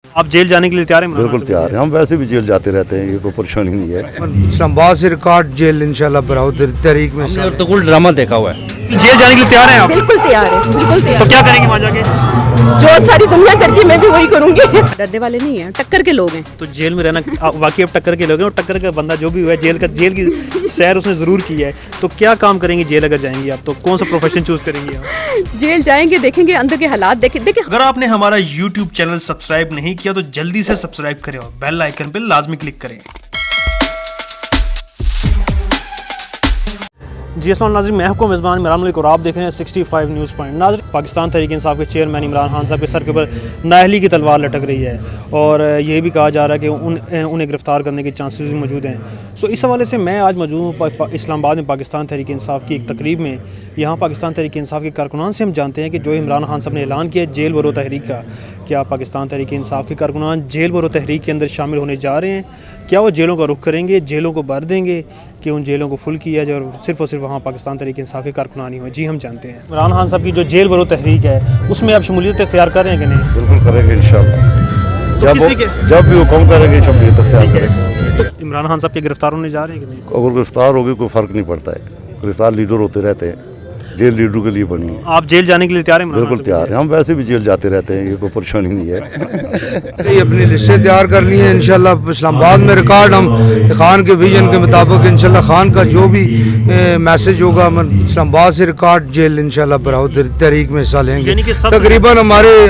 आप जेल जाने के लिए तैयार हैं? बिल्कुल तैयार हैं, हम वैसे भी जेल जाते रहते हैं, ये कोई परेशानी नहीं है। इस्लामाबाद से रिकॉर्ड जेल इंशाल्लाह बराबर तहरीक में हमने तो कुल ड्रामा देखा हुआ है। जेल जाने के लिए तैयार हैं आप? बिल्कुल तैयार है, बिल्कुल तैयार। तो क्या करेंगे वहाँ जाके? जो सारी दुनिया करती है मैं भी वही करूंगी। डरने वाले नहीं है, टक्कर के लोग हैं। तो जेल में रहना वाकई अब टक्कर के लोग हैं, और टक्कर का बंदा जो भी हुआ है जेल की सैर उसने ज़रूर की है। तो क्या काम करेंगे जेल अगर जाएंगे आप? तो कौन सा प्रोफेशन चूज़ करेंगे आप? जेल जाएंगे, देखेंगे अंदर के हालात, देखिए अगर आपने हमारा YouTube चैनल सब्सक्राइब नहीं किया तो जल्दी से सब्सक्राइब करें और बेल आइकन पे लाजमी क्लिक करें। जी अस्सलाम नाज़रीन, मैं आपको मेज़बान इमरान मलिक और आप देख रहे हैं 65 न्यूज़ पॉइंट। नाज़रीन, पाकिस्तान तहरीक इंसाफ के चेयरमैन इमरान खान साहब के सर के ऊपर नाअहली की तलवार लटक रही है, और ये भी कहा जा रहा है कि उन्हें गिरफ़्तार करने के चांसेस भी मौजूद हैं। सो इस हवाले से मैं आज मौजूद हूँ इस्लामाबाद में पाकिस्तान तहरीक इंसाफ की एक तकरीब में। यहाँ पाकिस्तान तहरीक इंसाफ के कारकुनान से हम जानते हैं कि जो इमरान खान साहब ने ऐलान किया है जेल बरो तहरीक का, क्या पाकिस्तान तहरीक इंसाफ के कारकुनान जेल बरो तहरीक के अंदर शामिल होने जा रहे हैं? क्या वो जेलों का रुख करेंगे, जेलों को भर देंगे कि उन जेलों को फुल किया जाए और सिर्फ वहाँ पाकिस्तान तहरीक इंसाफ के कारकुनान ही हुए? जी हम जानते हैं इमरान खान साहब की जो जेल बरो तहरीक है उसमें आप शमूलियत इख्तियार कर रहे हैं कि नहीं? बिल्कुल करेंगे इंशाल्लाह, जब भी हुक्म करेंगे शमूलियत इख्तियार करेंगे। तो इमरान खान साहब के गिरफ्तार होने जा रहे हैं कि नहीं? अगर गिरफ्तार हो गए कोई फ़र्क नहीं पड़ता है, गिरफ्तार लीडर होते रहते हैं, जेल लीडर के लिए बनी है। आप जेल जाने के लिए तैयार हैं? बिल्कुल तैयार हैं, हम वैसे भी जेल जाते रहते हैं, ये कोई परेशानी नहीं है। ये अपनी लिस्टें तैयार कर ली हैं इंशाल्लाह। इस्लामाबाद में रिकॉर्ड हम खान के विजन के मुताबिक इंशाल्लाह खान का जो भी मैसेज होगा हम इस्लामाबाद से रिकॉर्ड जेल इंशाल्लाह बराबर तहरीक में हिस्सा लेंगे। तकरीबन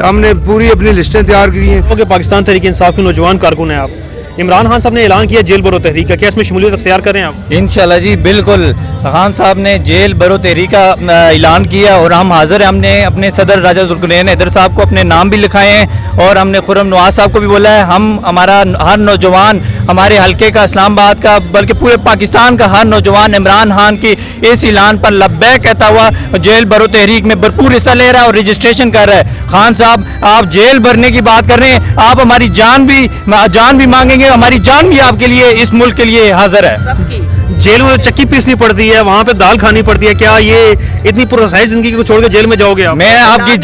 हमने पूरी अपनी लिस्टें तैयार की हैं। पाकिस्तान तहरीक इंसाफ के नौजवान कारकुन हैं आप, इमरान खान साहब ने ऐलान किया जेल बरो तहरीक का, क्या इसमें शमूलियत अख्तियार करें आप? इंशाल्लाह जी बिल्कुल, खान साहब ने जेल बरो तहरीक का ऐलान किया और हम हाजिर हैं। हमने अपने सदर राजा ज़ुल्करनैन हैदर साहब को अपने नाम भी लिखाए हैं, और हमने खुर्रम नवाज साहब को भी बोला है। हमारा हर नौजवान, हमारे हल्के का, इस्लामाबाद का, बल्कि पूरे पाकिस्तान का हर नौजवान इमरान खान की इस ऐलान पर लब्बैक कहता हुआ जेल बरो तहरीक में भरपूर हिस्सा ले रहा है और रजिस्ट्रेशन कर रहा है। खान साहब, आप जेल भरने की बात कर रहे हैं, आप हमारी जान भी मांगेंगे, हमारी जान भी आपके लिए, इस मुल्क के लिए हाजिर है। जेल में चक्की पीसनी पड़ती है, वहाँ पे दाल खानी पड़ती है, क्या ये इतनी पुरसाई जिंदगी को छोड़ के जेल में जाओगे आप? मैं आपकी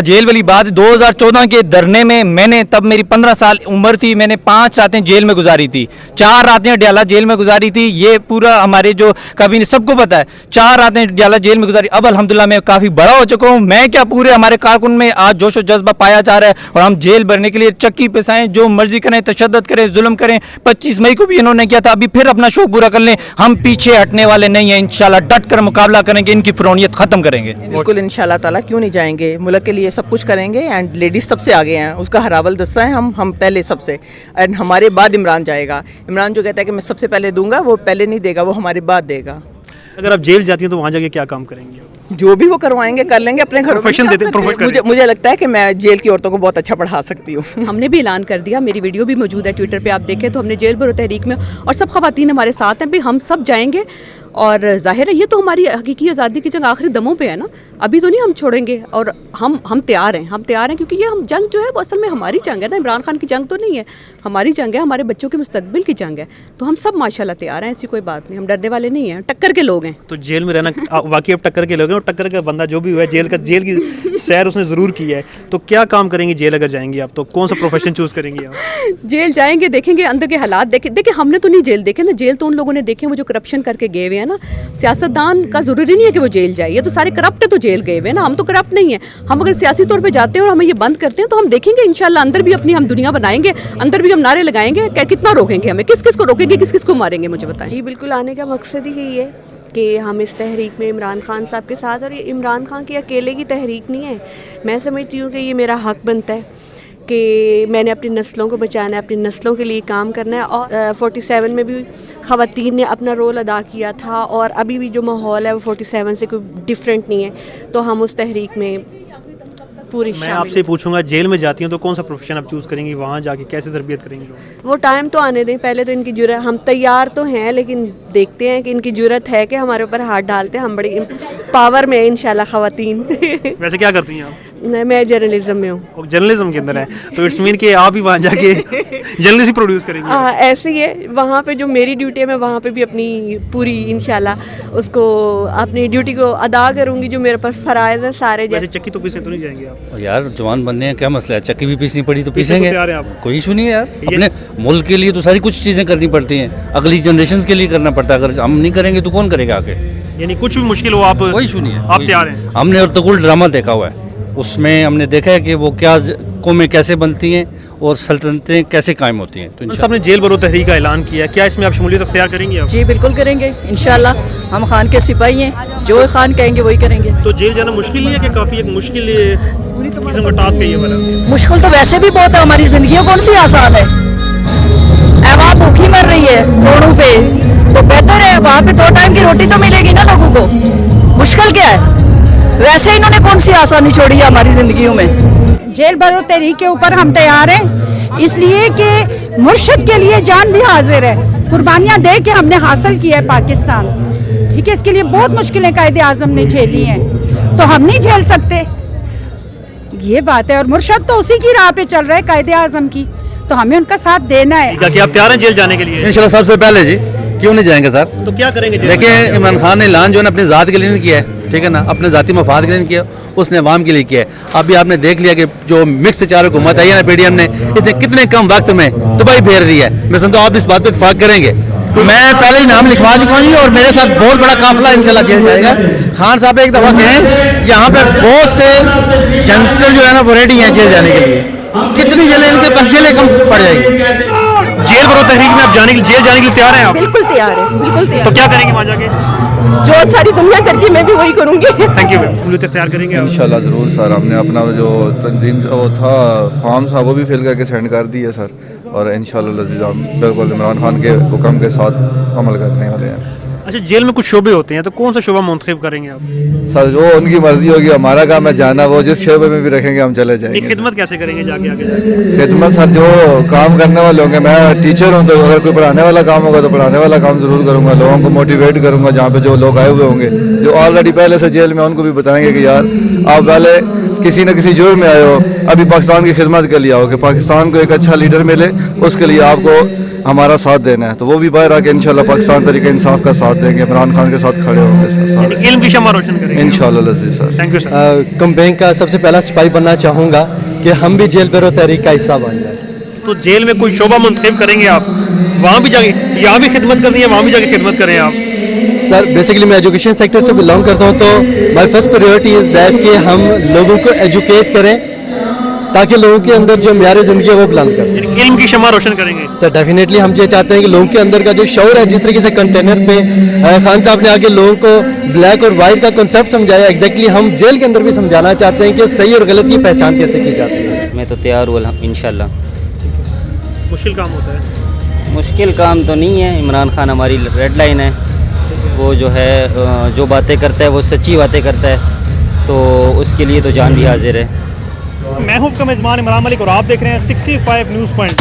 जेल वाली बात, 2014 के धरने में मैंने, तब मेरी 15 साल उम्र थी, मैंने 5 रातें जेल में गुजारी थी, 4 रातें डियाला जेल में गुजारी थी। ये पूरा हमारे जो कभी सबको पता है, 4 रातें डियाला जेल में गुजारी। अब अल्हम्दुलिल्लाह मैं काफ़ी बड़ा हो चुका हूँ। मैं क्या, पूरे हमारे कारकुन में आज जोश और जज्बा पाया जा रहा है, और हम जेल भरने के लिए चक्की पिसाएं, जो मर्जी करें, तशद्दुद करें, जुल्म करें। 25 मई को भी इन्होंने किया था, अभी फिर अपना शौक पूरा कर लें। हम पीछे हटने वाले नहीं हैं, इंशाल्लाह डट कर मुकाबला करेंगे, इनकी फिरौनियत खत्म करेंगे। बिल्कुल इंशाल्लाह ताला, क्यों नहीं जाएंगे, मुल्क के लिए सब कुछ करेंगे। एंड लेडीज सबसे आगे हैं, उसका हरावल दस्ता है, हम पहले सबसे, एंड हमारे बाद इमरान जाएगा। इमरान जो कहता है कि मैं सबसे पहले दूंगा, वो पहले नहीं देगा, वो हमारे बाद देगा। अगर आप जेल जाती हैं तो वहाँ जाके क्या काम करेंगे? जो भी वो करवाएंगे कर लेंगे, अपने घर प्रोफेशन देते। मुझे लगता है कि मैं जेल की औरतों को बहुत अच्छा पढ़ा सकती हूँ। हमने भी ऐलान कर दिया, मेरी वीडियो भी मौजूद है ट्विटर पे, आप देखें तो हमने जेल बरो तहरीक में, और सब खवातीन हमारे साथ हैं भी, हम सब जाएंगे। और जाहिर है ये तो हमारी हकीकी आज़ादी की जंग आखिरी दमों पे है ना, अभी तो नहीं हम छोड़ेंगे। और हम तैयार हैं, क्योंकि ये हम जंग जो है वो असल में हमारी जंग है ना, इमरान खान की जंग तो नहीं है, हमारी जंग है, हमारे बच्चों के मुस्तकबिल की जंग है। तो हम सब माशाल्लाह तैयार हैं, ऐसी कोई बात नहीं, हम डरने वाले नहीं हैं, टक्कर के लोग हैं। तो जेल में रहना वाकई अब टक्कर के लोग हैं, और टक्कर का बंदा जो भी हुआ है जेल की सैर उसने ज़रूर की है। तो क्या काम करेंगे जेल अगर जाएंगे आप? तो कौन सा प्रोफेशन चूज़ करेंगे आप? जेल जाएंगे, देखेंगे अंदर के हालात, देखिए हमने तो नहीं जेल देखे ना, जेल तो उन लोगों ने देखे वो जो करप्शन करके गए हुए हैं ना। सियासतदान का ज़रूरी नहीं है कि वो जेल जाए, ये तो सारे करप्ट है तो जेल गए हुए हैं ना, हम तो करप्ट नहीं है। हम अगर सियासी तौर पे जाते हैं और हमें ये बंद करते हैं तो हम देखेंगे इंशाल्लाह अंदर भी अपनी हम दुनिया बनाएंगे, अंदर भी हम नारे लगाएंगे। कितना रोकेंगे हमें, किस किस को रोकेंगे, किस किस को मारेंगे, मुझे बताएं। जी बिल्कुल, आने का मकसद ही यही है कि हम इस तहरीक में इमरान खान साहब के साथ, और ये इमरान खान की अकेले की तहरीक नहीं है। मैं समझती हूँ कि ये मेरा हक बनता है कि मैंने अपनी नस्लों को बचाना है, अपनी नस्लों के लिए काम करना है। और 47 में भी ख़वातीन ने अपना रोल अदा किया था, और अभी भी जो माहौल है वो 47 से कोई डिफरेंट नहीं है। तो हम उस तहरीक में पूरी मैं आपसे पूछूंगा, जेल में जाती हैं तो कौन सा प्रोफेशन आप चूज़ करेंगी, वहाँ जाके कैसे तरबियत करेंगी लोग? वो टाइम तो आने दें, पहले तो इनकी जुर्रत, हम तैयार तो हैं लेकिन देखते हैं कि इनकी जुर्रत है कि हमारे ऊपर हाथ डालते हैं। हम बड़ी पावर में हैं इंशाल्लाह ख़वातीन। वैसे क्या करती हैं आप? मैं जर्नलिज्म में हूँ। और जर्नलिज्म के अंदर है, तो इट्स मीन कि आप ही वहाँ जाके जर्नलिस्ट ही प्रोड्यूस करेंगे। ऐसे ही है, वहाँ पे जो मेरी ड्यूटी है मैं वहाँ पे भी अपनी पूरी इंशाल्लाह उसको अपनी ड्यूटी को अदा करूँगी, जो मेरे पास फ़राइज़ है सारे। वैसे चक्की तो पीसने तो नहीं जाएंगे आप? यार जवान बंदे हैं, क्या मसला है, चक्की भी पीसनी पड़ी तो पीछे पीसेंगे, तो तैयार हैं आप? कोई इशू नहीं है यार। अपने मुल्क के लिए तो सारी कुछ चीज़ें करनी पड़ती हैं, अगली जनरेशन के लिए करना पड़ता है, अगर हम नहीं करेंगे तो कौन करेगा आगे। यानी कुछ भी मुश्किल हो आप, कोई इशू नहीं है, आप तैयार हैं? हमने अर्तुगरुल ड्रामा देखा हुआ है, उसमें हमने देखा है कि वो क्या कौमें कैसे बनती हैं और सल्तनतें कैसे कायम होती हैं। तो सबने जेल भरो तहरीक का ऐलान किया, क्या इसमें आप शमूलियत अख्तियार करेंगे आप? जी बिल्कुल करेंगे इंशाल्लाह, हम खान के सिपाही हैं, जो खान कहेंगे वही करेंगे। तो जेल जाना मुश्किल नहीं है कि काफ़ी एक मुश्किल किस्म का टास्क है ये वाला? मुश्किल तो वैसे भी बहुत है, हमारी ज़िंदगी कौन सी आसान है। आवाम भूखी मर रही है रोडों पे, तो बेहतर है वहाँ पे 2 टाइम की रोटी तो मिलेगी ना लोगों को। मुश्किल क्या है, वैसे इन्होंने कौन सी आसानी छोड़ी है हमारी ज़िंदगियों में। जेल भरो तहरीक के ऊपर हम तैयार हैं, इसलिए कि मुर्शिद के लिए जान भी हाजिर है, कुर्बानियाँ दे के हमने हासिल किया है पाकिस्तान, ठीक है। इसके लिए बहुत मुश्किलें कायदे आज़म ने झेली हैं, तो हम नहीं झेल सकते, ये बात है। और मुर्शिद तो उसी की राह पे चल रहा है कायदे आज़म की, तो हमें उनका साथ देना है। क्या आप तैयार हैं जेल जाने के लिए? इंशाल्लाह सबसे पहले जी क्यों नहीं जाएंगे सर। तो क्या करेंगे? देखिए इमरान खान ने ऐलान जो है ना अपनी ज़ात के लिए नहीं किया है, ठीक है ना, अपने ज़ाती मफाद के लिए नहीं किया, उसने अवाम के लिए किया है। अभी आपने देख लिया कि जो मिक्स चार हुकूमत आई है ना पीडीएम ने, इसने कितने कम वक्त में तबाही फेर रही है। मैं समझता हूँ आप इस बात पर इत्तेफाक करेंगे। मैं पहले ही नाम लिखवा चुका हूँ और मेरे साथ बहुत बड़ा काफिला इंशाल्लाह जेल जाएगा। खान साहब एक दफ़ा कहें, यहाँ पे बहुत से यंगस्टर जो है ना वो रेडी हैं जेल जाने के लिए। कितनी जेलें इनके पास, जेलें कम पड़ जाएगी। जेल भरो तहरीक में आप जेल जाने के लिए तैयार हैं आप? बिल्कुल तैयार है, बिल्कुल तैयार। तो क्या करेंगे वहाँ जाके? जो सारी दुनिया करती है मैं भी वही करूँगी। Thank you. शमूलियत अख्तियार करेंगे आप? इंशाल्लाह ज़रूर सर। हमने अपना जो तंजीम वो था फॉर्म था वो भी फिल करके सेंड कर दिए सर, और इंशाल्लाह लज़ीज़ हम बिल्कुल इमरान खान के हुक्म के साथ अमल करने वाले हैं। अच्छा, जेल में कुछ शोबे होते हैं, तो कौन सा शोबा मुंतखब करेंगे आप? सर जो उनकी मर्जी होगी, हमारा काम है जाना, वो जिस शोबे में भी रखेंगे हम चले जाएंगे। खिदमत कैसे करेंगे जाके आगे जाके? खिदमत सर जो काम करने वाले होंगे, मैं टीचर हूँ तो अगर कोई पढ़ाने वाला काम होगा तो पढ़ाने वाला काम ज़रूर करूँगा, लोगों को मोटिवेट करूँगा। जहाँ पे जो लोग आए हुए होंगे जो ऑलरेडी पहले से जेल में, उनको भी बताएंगे कि यार आप पहले किसी न किसी जुर्म में आए हो, अभी पाकिस्तान की खिदमत के लिए आओ, कि पाकिस्तान को एक अच्छा लीडर मिले, उसके लिए आपको हमारा साथ देना है। तो वो भी बाहर आके इंशाल्लाह पाकिस्तान तरीके इंसाफ का साथ देंगे, इमरान खान के साथ खड़े होंगे सर, इल्म की शम्मा रोशन करेंगे इंशाल्लाह लज़ीज़ sir. Thank you sir. Campaign का सबसे पहला सिपाही बनना चाहूँगा कि हम भी जेल भरो तहरीक का हिस्सा बन जाए। तो जेल में कोई शोबा मुंतखब करेंगे आप, वहाँ भी जाके, यहाँ भी खिदमत करनी है, वहाँ भी जाके खिदमत करें आप? सर बेसिकली मैं एजुकेशन सेक्टर से बिलोंग करता हूँ, तो my first priority is that कि हम लोगों को एजुकेट करें ताकि लोगों के अंदर जो म्यार ज़िंदगी है वो बुलंद कर सकें। इल्म की शम्मा रोशन करेंगे सर। डेफिनेटली हम ये चाहते हैं कि लोगों के अंदर का जो शौर है, जिस तरीके से कंटेनर पे खान साहब ने आके लोगों को ब्लैक और वाइट का कॉन्सेप्ट समझाया, एग्जैक्टली हम जेल के अंदर भी समझाना चाहते हैं कि सही और गलत की पहचान कैसे की जाती है। मैं तो तैयार हूँ इंशाल्लाह। मुश्किल काम होता है? मुश्किल काम तो नहीं है, इमरान खान हमारी रेड लाइन है, वो जो है जो बातें करता है वो सच्ची बातें करता है, तो उसके लिए तो जान भी हाजिर है। मैं हूं आपका मेज़बान इमरान मलिक और आप देख रहे हैं 65 न्यूज़ पॉइंट।